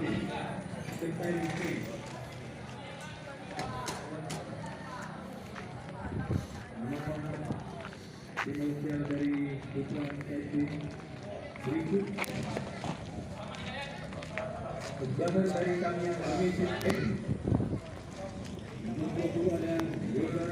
Dimulai dari pukulan Edwin berikut kebetulan dari kami yang bermisi nomor 20 ada Yoga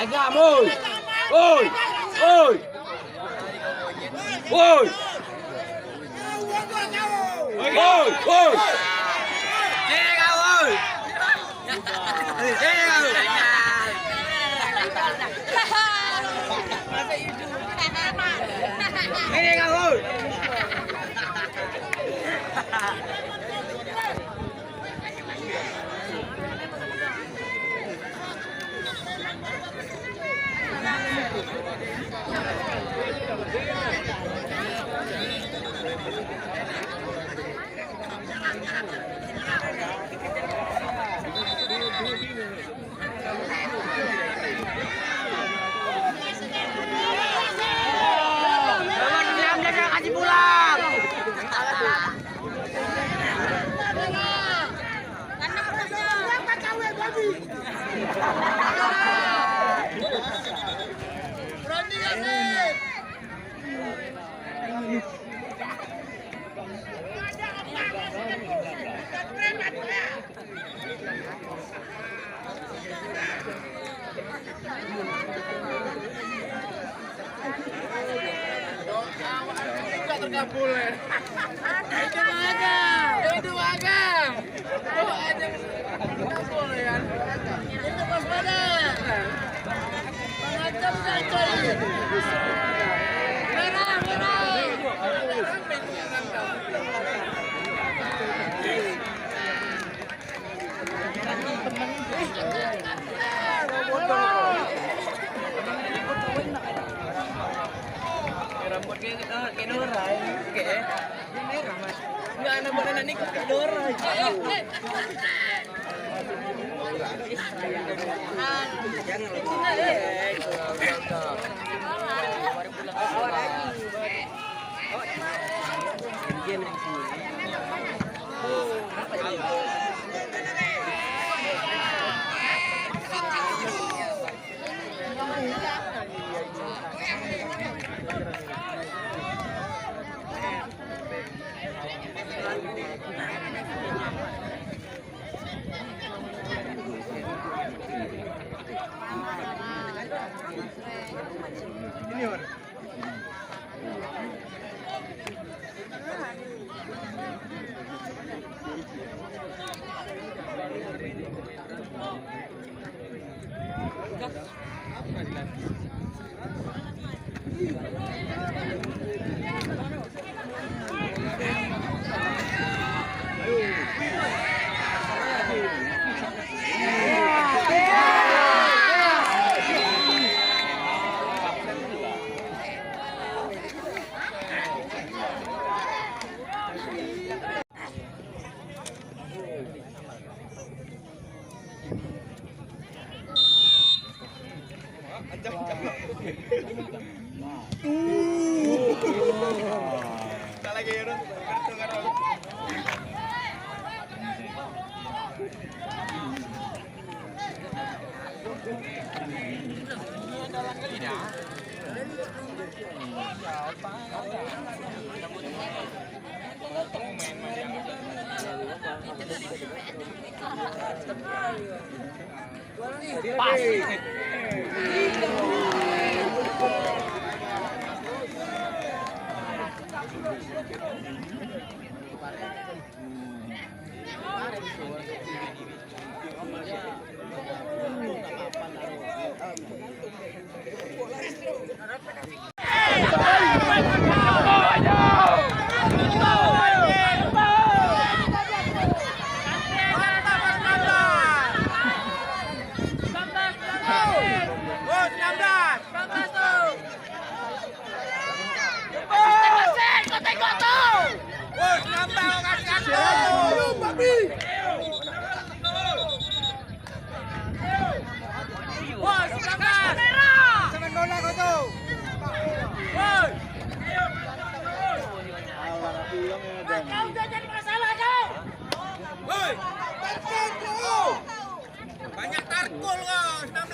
Agak boy. Oi. Oi. Oi. Oi, oi. Sini kau, oi. Sini kau. Sini kau, oi. Kasih pulang. Berani boleh. Itu agak. Oh, aja nggak boleh kan? Itu waspada. Mengancam saja. Merah, merah. Rambut kayak Dora kayak merah mas nggak anak buat anak kayak Dora banyak tarkul kok 19.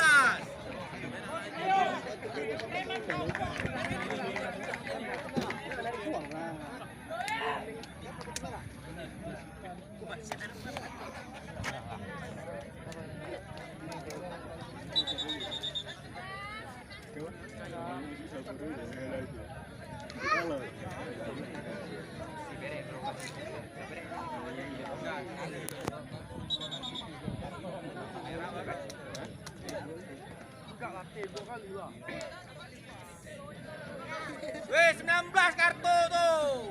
Weh, 19 kartu tuh.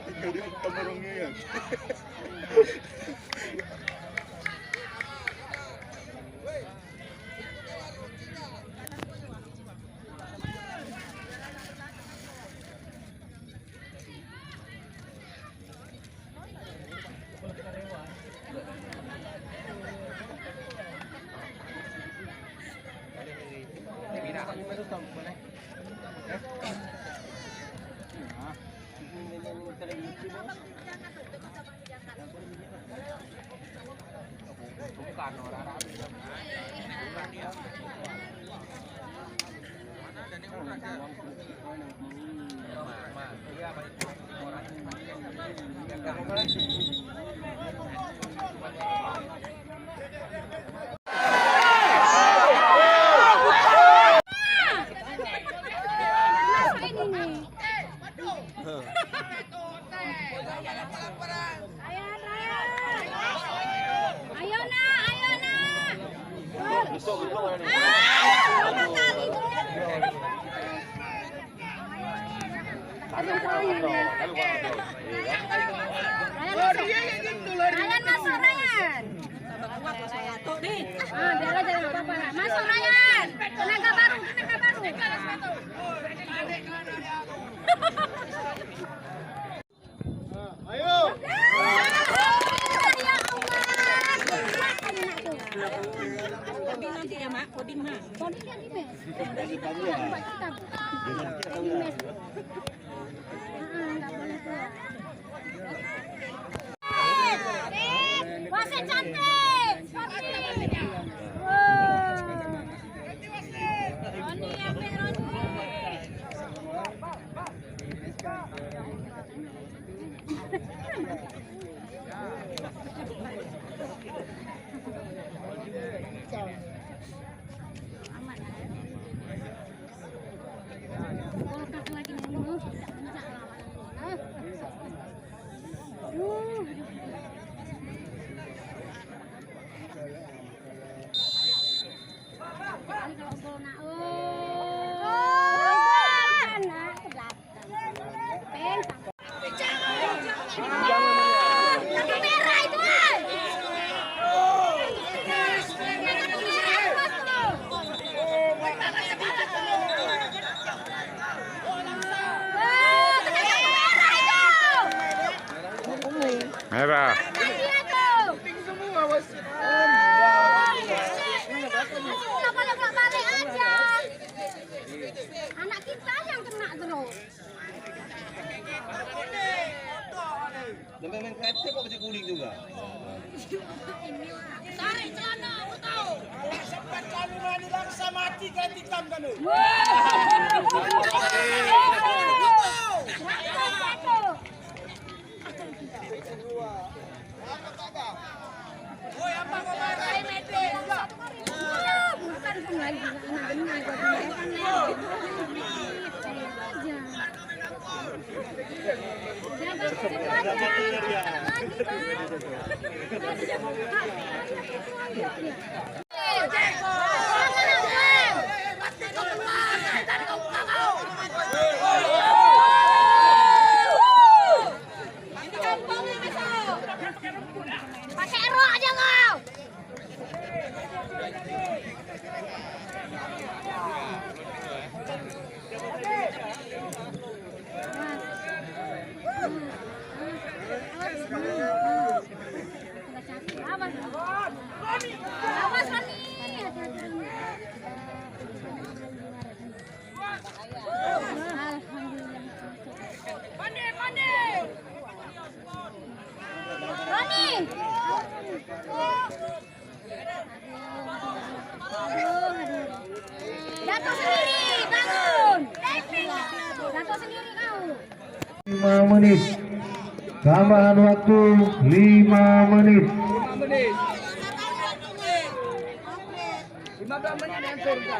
Tinggal di kamarongnya ya. Ayo nak. Ryan masuk Ryan. Biar aja nggak apa-apa. Masuk Ryan. Tenaga baru. Ayo. Koding nanti ya mak, koding mak. Koding kan di mes. Buat kita. Di mes. Nggak boleh keluar. Wasit cantik. Roni ambil Roni. Merah. Balik aja. Anak kita yang kena terus. Sampai main kacau kok baju kuning juga. Tarik celana, aku tahu. Sempat kami mandi bangsa mati ganti tam kanu. Apa kau marah mete? Bukan lagi pakai erok aja kau. Awas Rani. Rani. Jatuh sendiri, bangun. Jatuh sendiri kau. 5 menit. Tambahan waktu 5 menit. 15 menit dan surga.